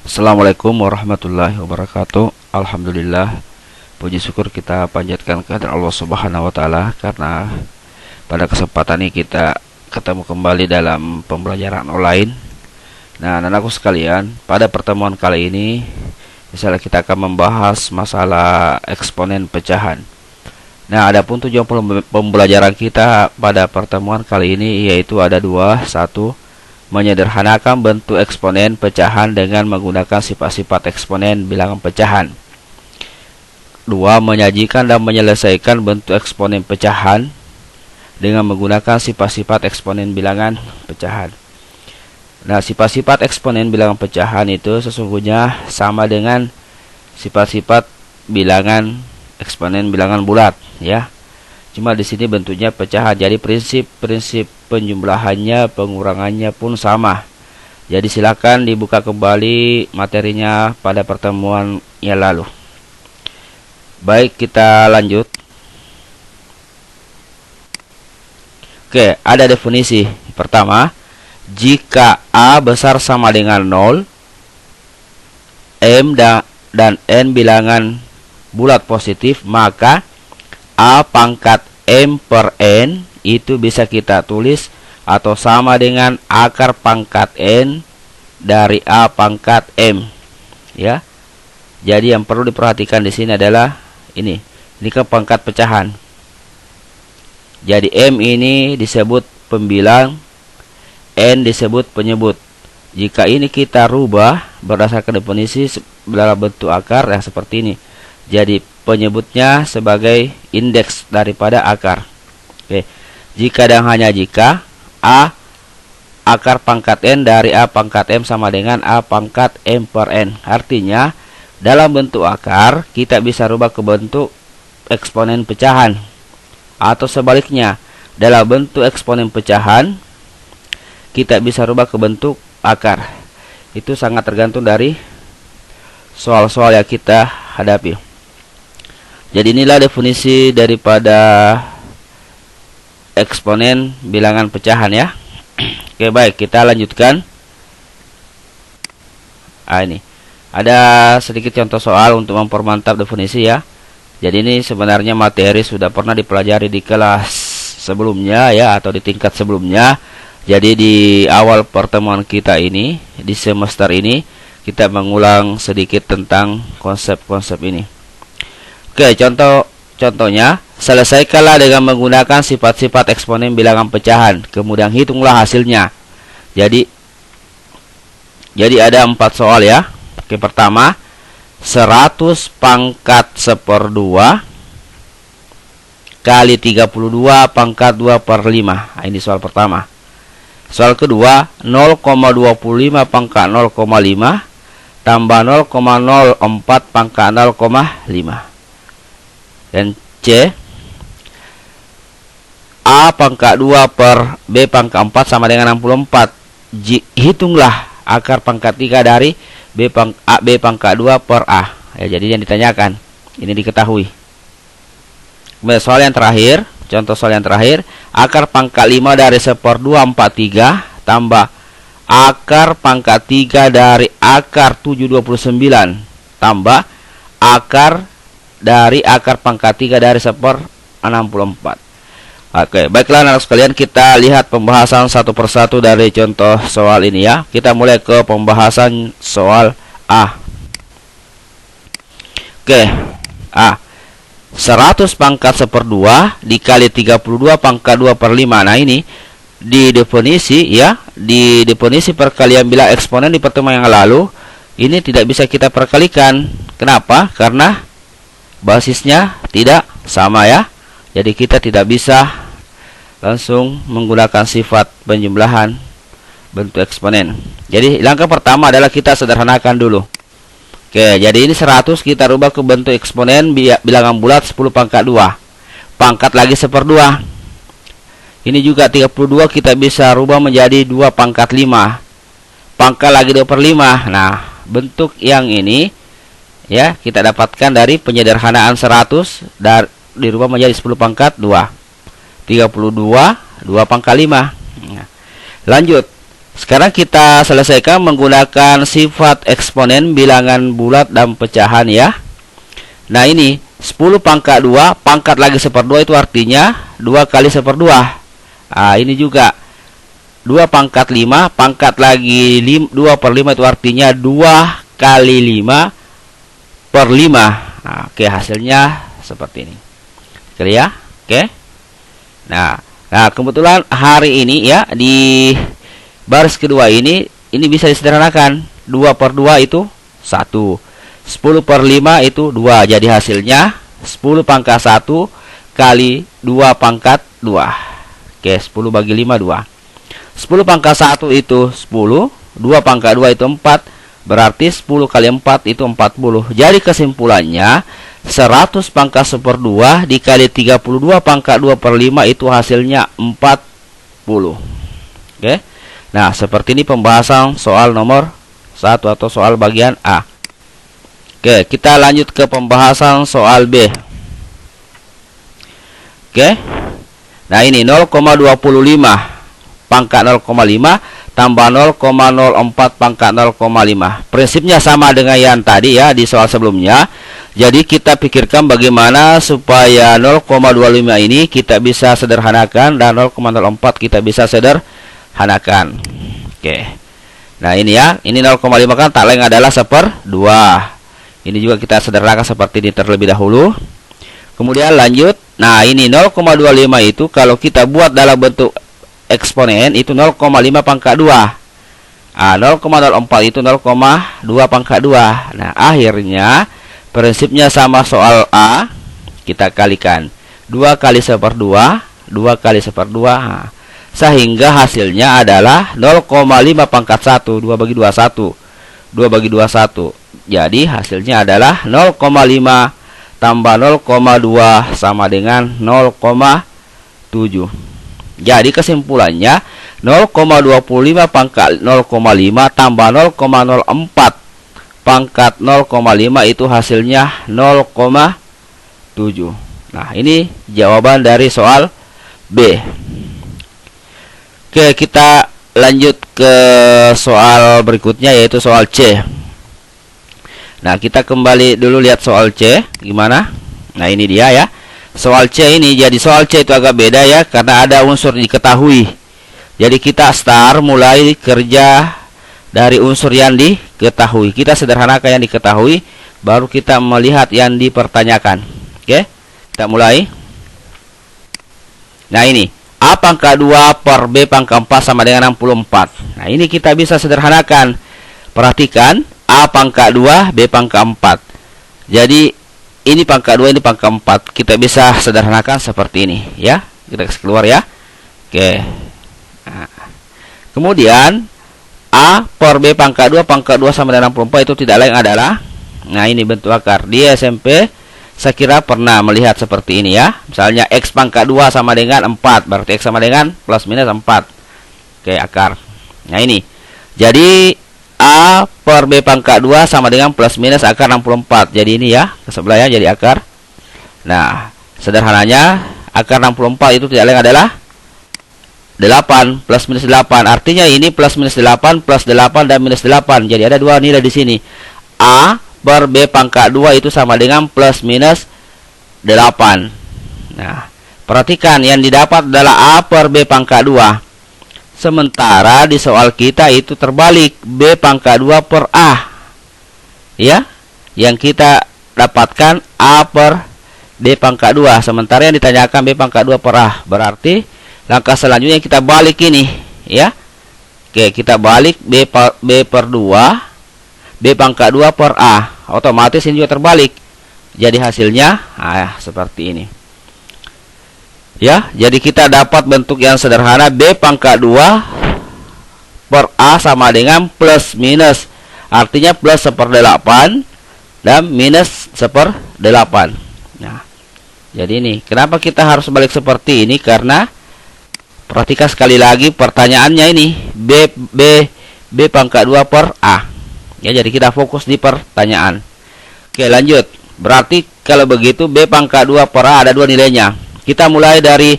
Assalamualaikum warahmatullahi wabarakatuh. Alhamdulillah, puji syukur kita panjatkan kehadirat Allah Subhanahu wa taala karena pada kesempatan ini kita ketemu kembali dalam pembelajaran online. Nah, anak-anakku sekalian, pada pertemuan kali ini misalnya kita akan membahas masalah eksponen pecahan. Nah, adapun tujuan pembelajaran kita pada pertemuan kali ini yaitu ada dua. Satu, menyederhanakan bentuk eksponen pecahan dengan menggunakan sifat-sifat eksponen bilangan pecahan. Dua, menyajikan dan menyelesaikan bentuk eksponen pecahan dengan menggunakan sifat-sifat eksponen bilangan pecahan. Nah, sifat-sifat eksponen bilangan pecahan itu sesungguhnya sama dengan sifat-sifat bilangan eksponen bilangan bulat, ya. Cuma di sini bentuknya pecahan. Jadi prinsip penjumlahannya, pengurangannya pun sama. Jadi silakan dibuka kembali materinya pada pertemuan yang lalu. Baik, kita lanjut. Oke, ada definisi. Pertama, jika A besar sama dengan 0, M dan N bilangan bulat positif, maka A pangkat M per N itu bisa kita tulis atau sama dengan akar pangkat N dari A pangkat M, ya. Jadi yang perlu diperhatikan di sini adalah ini kan pangkat pecahan. Jadi M ini disebut pembilang, N disebut penyebut. Jika ini kita rubah berdasarkan definisi dalam bentuk akar yang seperti ini. Jadi penyebutnya sebagai indeks daripada akar. Oke. Jika dan hanya jika A akar pangkat N dari A pangkat M sama dengan A pangkat M per N. Artinya dalam bentuk akar kita bisa rubah ke bentuk eksponen pecahan. Atau sebaliknya, dalam bentuk eksponen pecahan kita bisa rubah ke bentuk akar. Itu sangat tergantung dari soal-soal yang kita hadapi. Jadi inilah definisi daripada eksponen bilangan pecahan, ya. Oke, baik, kita lanjutkan. Ini ada sedikit contoh soal untuk mempermantap definisi, ya. Jadi ini sebenarnya materi sudah pernah dipelajari di kelas sebelumnya, ya, atau di tingkat sebelumnya. Jadi di awal pertemuan kita ini, di semester ini, kita mengulang sedikit tentang konsep-konsep ini. Oke, contohnya, selesaikanlah dengan menggunakan sifat-sifat eksponen bilangan pecahan. Kemudian hitunglah hasilnya. Jadi ada 4 soal, ya. Oke, pertama, 100 pangkat 1/2 kali 32 pangkat 2 per 5. Nah, ini soal pertama. Soal kedua, 0,25 pangkat 0,5 tambah 0,04 pangkat 0,5. Dan C, A pangkat 2 per B pangkat 4 sama dengan 64. Hitunglah akar pangkat 3 dari B pangkat 2 per A. Ya, jadi yang ditanyakan ini diketahui. Kemudian soal yang terakhir, contoh soal yang terakhir, akar pangkat 5 dari 1/2 43 tambah akar pangkat 3 dari akar 729 tambah akar dari akar pangkat 3 dari 1/64. Oke, baiklah anak sekalian, kita lihat pembahasan satu persatu dari contoh soal ini, ya. Kita mulai ke pembahasan soal A. Oke, A. 100 pangkat 1/2 dikali 32 pangkat 2 per 5. Nah, ini di definisi, ya, di definisi perkalian bilang eksponen di pertemuan yang lalu, ini tidak bisa kita perkalikan. Kenapa? Karena basisnya tidak sama, ya. Jadi kita tidak bisa langsung menggunakan sifat penjumlahan bentuk eksponen. Jadi langkah pertama adalah kita sederhanakan dulu. Oke, jadi ini 100 kita rubah ke bentuk eksponen bilangan bulat 10 pangkat 2. Pangkat lagi 1/2. Ini juga 32 kita bisa rubah menjadi 2 pangkat 5. Pangkat lagi 2 per 5. Nah, bentuk yang ini, ya, kita dapatkan dari penyederhanaan 100 dirubah menjadi 10 pangkat 2. 32 2 pangkat 5. Nah, lanjut. Sekarang kita selesaikan menggunakan sifat eksponen bilangan bulat dan pecahan ya. Nah ini 10 pangkat 2 pangkat lagi 1/2 itu artinya 2 kali 1/2. Nah ini juga 2 pangkat 5 pangkat lagi 2/5 itu artinya 2 kali 5/5. Nah, oke, hasilnya seperti ini. Oke ya. Oke. Nah kebetulan hari ini ya di baris kedua ini bisa disederhanakan. 2/2 itu 1. 10/5 itu 2. Jadi hasilnya 10 pangkat 1 kali 2 pangkat 2. Oke, 10 bagi 5 2. 10 pangkat 1 itu 10. 2 pangkat 2 itu 4. Berarti 10 kali 4 itu 40. Jadi kesimpulannya 100 pangkat 1/2 dikali 32 pangkat 2/5 itu hasilnya 40. Oke. Nah, seperti ini pembahasan soal nomor 1 atau soal bagian A. Oke, kita lanjut ke pembahasan soal B. Oke. Nah, ini 0,25 pangkat 0,5 tambah 0,04 pangkat 0,5. Prinsipnya sama dengan yang tadi ya di soal sebelumnya. Jadi kita pikirkan bagaimana supaya 0,25 ini kita bisa sederhanakan dan 0,04 kita bisa sederhanakan. Oke. Nah, ini ya, ini 0,5 kan tak lain adalah 1/2. Ini juga kita sederhanakan seperti ini terlebih dahulu. Kemudian lanjut. Nah, ini 0,25 itu kalau kita buat dalam bentuk eksponen itu 0,5 pangkat 2. 0,04 itu 0,2 pangkat 2. Nah, akhirnya prinsipnya sama soal A. Kita kalikan 2 kali 1/2, 2 kali 1/2. Sehingga hasilnya adalah 0,5 pangkat 1. 2 bagi 2 1. 2 bagi 2 1. Jadi hasilnya adalah 0,5 tambah 0,2 sama dengan 0,7. Jadi kesimpulannya 0,25 pangkat 0,5 tambah 0,04 pangkat 0,5 itu hasilnya 0,7. Nah, ini jawaban dari soal B. Oke, kita lanjut ke soal berikutnya yaitu soal C. Nah, kita kembali dulu lihat soal C gimana. Nah, ini dia ya. Soal C ini, jadi soal C itu agak beda ya karena ada unsur diketahui. Jadi kita start mulai kerja dari unsur yang diketahui. Kita sederhanakan yang diketahui, baru kita melihat yang dipertanyakan. Oke, kita mulai. Nah, ini A pangkat 2 per B pangkat 4 sama dengan 64. Nah, ini kita bisa sederhanakan. Perhatikan, A pangkat 2, B pangkat 4. Jadi ini pangkat 2, ini pangkat 4. Kita bisa sederhanakan seperti ini ya. Kita keluar ya. Oke. Nah, kemudian A per B pangkat 2 sama dengan 64 itu tidak lain adalah, nah ini bentuk akar. Di SMP saya kira pernah melihat seperti ini ya. Misalnya X pangkat 2 sama dengan 4. Berarti X sama dengan plus minus 4. Oke, akar. Nah, ini. Jadi A per B pangkat 2 sama dengan plus minus akar 64. Jadi ini ya, ke sebelah ya, jadi akar. Nah, sederhananya akar 64 itu tidak lain adalah 8 plus minus 8. Artinya ini plus minus 8 plus 8 dan minus 8. Jadi ada dua nilai di sini. A per B pangkat 2 itu sama dengan plus minus 8. Nah, perhatikan yang didapat adalah A per B pangkat 2. Sementara di soal kita itu terbalik, B pangkat 2 per A. Ya, yang kita dapatkan A per B pangkat 2. Sementara yang ditanyakan B pangkat 2 per A. Berarti langkah selanjutnya kita balik ini. Ya. Oke, kita balik B per 2. B pangkat 2 per A. Otomatis ini juga terbalik. Jadi hasilnya seperti ini. Ya, jadi kita dapat bentuk yang sederhana B pangkat 2 per A sama dengan plus minus. Artinya plus 1/8 dan minus 1/8. Nah, jadi ini. Kenapa kita harus balik seperti ini? Karena perhatikan sekali lagi pertanyaannya ini. B pangkat 2 per A. Ya, jadi kita fokus di pertanyaan. Oke, lanjut. Berarti kalau begitu B pangkat 2 per A ada dua nilainya. Kita mulai dari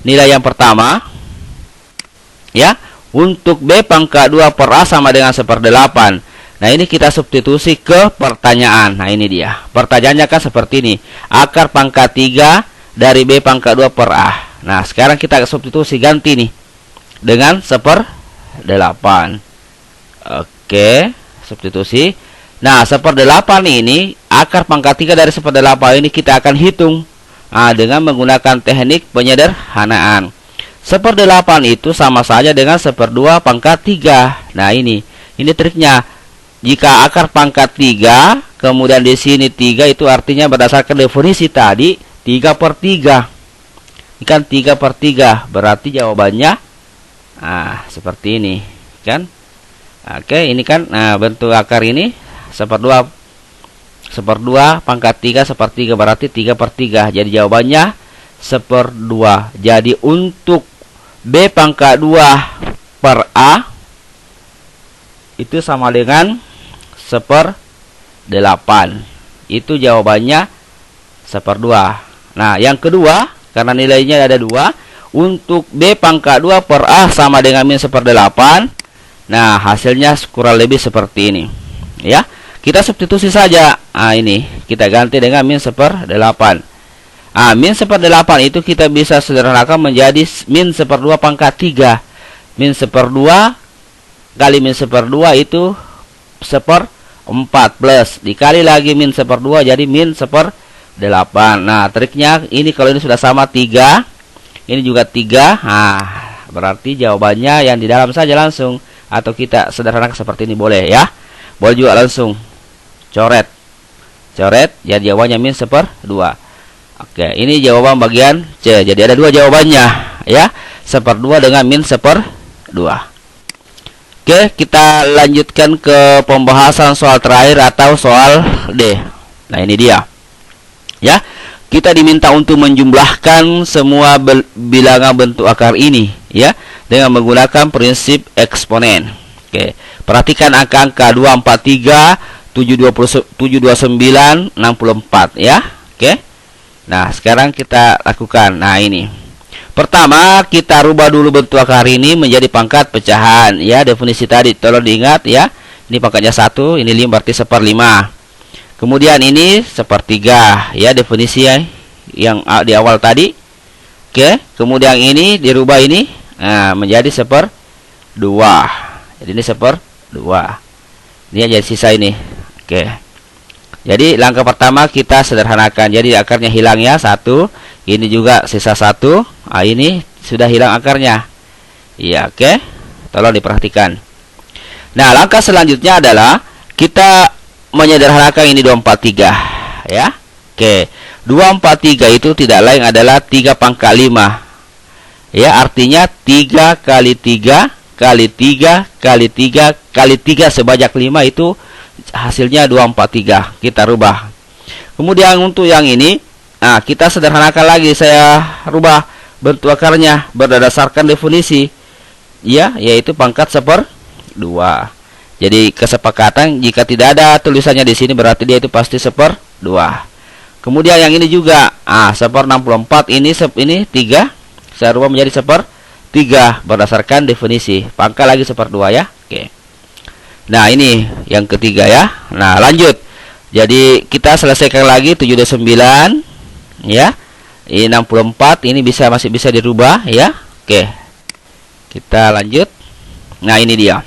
nilai yang pertama. Ya, Untuk B pangkat 2 per A sama dengan 1/8. Nah, ini kita substitusi ke pertanyaan. Nah, ini dia. Pertanyaannya kan seperti ini. Akar pangkat 3 dari B pangkat 2 per A. Nah, sekarang kita substitusi, ganti nih dengan 1/8. Oke, substitusi. Nah, 1/8 ini, akar pangkat 3 dari 1/8 ini kita akan hitung dengan menggunakan teknik penyederhanaan. 1/8 itu sama saja dengan 1/2 pangkat 3. Nah, ini triknya. Jika akar pangkat 3, kemudian di sini 3, itu artinya berdasarkan definisi tadi 3/3. Ini kan 3/3, berarti jawabannya seperti ini, kan? Oke, ini kan bentuk akar ini 1/2 pangkat 3 1/3, berarti 3/3. Jadi jawabannya 1/2. Jadi untuk B pangkat 2 per A itu sama dengan 1/8. Itu jawabannya 1/2. Nah, yang kedua, karena nilainya ada 2, untuk B pangkat 2 per A sama dengan min 1/8. Nah, hasilnya kurang lebih seperti ini. Ya, kita substitusi saja. Ini kita ganti dengan min 1/8. Min 1/8 itu kita bisa sederhanakan menjadi min 1/2 pangkat 3. Min 1/2 kali min 1/2 itu 1/4 plus dikali lagi min 1/2 jadi min 1/8. Nah, triknya ini, kalau ini sudah sama 3, ini juga 3. Berarti jawabannya yang di dalam saja langsung, atau kita sederhanakan seperti ini boleh ya. Boleh juga langsung coret. Jadi jawabannya min 1/2. Oke, ini jawaban bagian C. Jadi ada 2 jawabannya ya. 1/2 dengan min 1/2. Oke, kita lanjutkan ke pembahasan soal terakhir atau soal D. Nah, ini dia. Ya, kita diminta untuk menjumlahkan semua bilangan bentuk akar ini ya dengan menggunakan prinsip eksponen. Oke, perhatikan angka-angka 243, 729, 64 ya. Oke. Nah, sekarang kita lakukan. Nah, ini. Pertama, kita rubah dulu bentuk akar ini menjadi pangkat pecahan ya. Definisi tadi tolong diingat ya. Ini pangkatnya 1, ini 5, berarti 1/5. Kemudian ini 1/3 ya, definisi yang di awal tadi. Oke, kemudian ini dirubah ini menjadi 1/2. Jadi ini 1/2. Ini jadi sisa ini. Oke. Jadi langkah pertama kita sederhanakan. Jadi akarnya hilang ya, 1. Ini juga sisa 1. Ini sudah hilang akarnya. Iya, oke. Tolong diperhatikan. Nah, langkah selanjutnya adalah kita menyederhanakan ini 243 ya. Oke. 243 itu tidak lain adalah 3 pangkat 5. Ya, artinya 3 kali 3 kali 3 kali 3 kali 3 sebanyak 5 itu hasilnya 243. Kita rubah. Kemudian untuk yang ini, kita sederhanakan lagi. Saya rubah bentuk akarnya berdasarkan definisi ya, yaitu pangkat 1/2. Jadi kesepakatan jika tidak ada tulisannya di sini berarti dia itu pasti 1/2. Kemudian yang ini juga 1/64, ini 3 saya rubah menjadi 1/3 berdasarkan definisi. Pangkat lagi 1/2 ya. Oke. Nah, ini yang ketiga ya. Nah, lanjut. Jadi kita selesaikan lagi 729 ya. Ini 64, ini masih bisa dirubah ya. Oke. Kita lanjut. Nah, ini dia.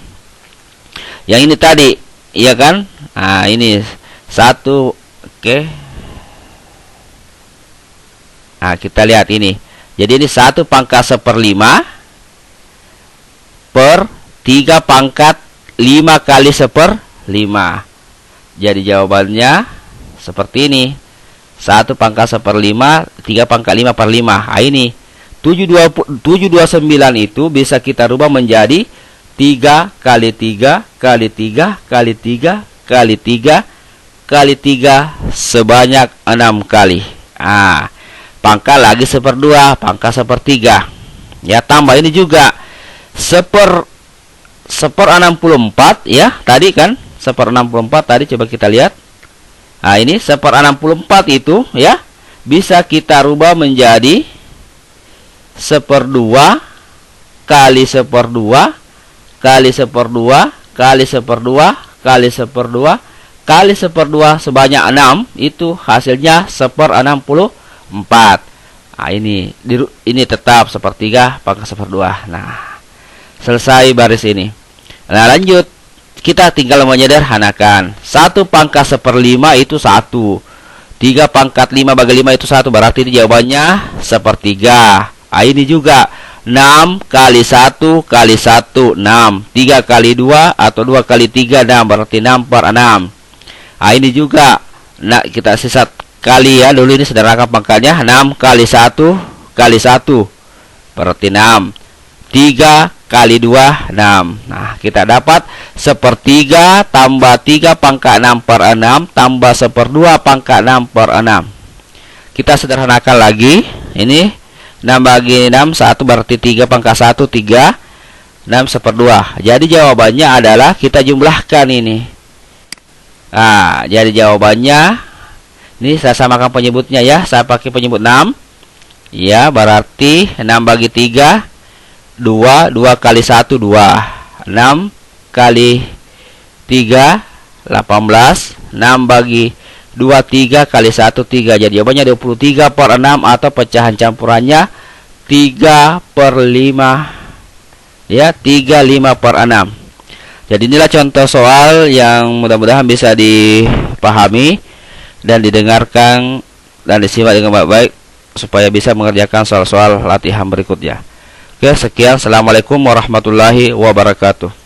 Yang ini tadi, iya kan? Nah, ini 1. Oke. Nah, kita lihat ini. Jadi ini 1 pangkat 1/5 per 3 pangkat 5 kali 1/5. Jadi jawabannya seperti ini. 1 pangkat 1/5, 3 pangkat 5/5. Ini 729 itu bisa kita rubah menjadi 3 kali 3 kali 3 kali 3 kali 3 kali 3 sebanyak 6 kali. Pangkat lagi 1/2, pangkat 1/3. Ya, tambah ini juga 1/64 ya. Tadi kan 1/64 tadi, coba kita lihat. Nah, ini 1/64 itu ya bisa kita rubah menjadi 1/2 kali 1/2 kali 1/2 kali 1/2 kali 1/2 kali 1/2 sebanyak 6, itu hasilnya 1/64. Nah, ini tetap 1/3 pangkat 1/2. Nah, selesai baris ini. Nah, lanjut. Kita tinggal menyederhanakan. 1 pangkat 1/5 itu 1. 3 pangkat 5 bagi 5 itu 1. Berarti ini jawabannya 1/3. Nah, ini juga 6 kali 1 kali 1 6. 3 kali 2 atau 2 kali 3 6. Berarti 6/6. Nah, ini juga, nah, kita sisa kali ya. Dulu ini sederhana pangkatnya. 6 kali 1 kali 1 berarti 6. 3 kali 2 6. Nah, kita dapat 1/3 tambah 3 pangkat 6/6 tambah 1/2 pangkat 6/6. Kita sederhanakan lagi. Ini 6 bagi 6 1, berarti 3 pangkat 1 3. 6 1/2. Jadi jawabannya adalah kita jumlahkan ini. Nah, jadi jawabannya ini saya samakan penyebutnya ya. Saya pakai penyebut 6. Ya, berarti 6 bagi 3 2, 2 kali 1 2. 6 kali 3 18. 6 bagi 2 3 kali 1 3. Jadi jawabannya 23/6 atau pecahan campurannya 3/5. Ya, 35/6. Jadi inilah contoh soal yang mudah-mudahan bisa dipahami dan didengarkan dan disimak dengan baik-baik supaya bisa mengerjakan soal-soal latihan berikutnya. Oke, sekian. Assalamualaikum warahmatullahi wabarakatuh.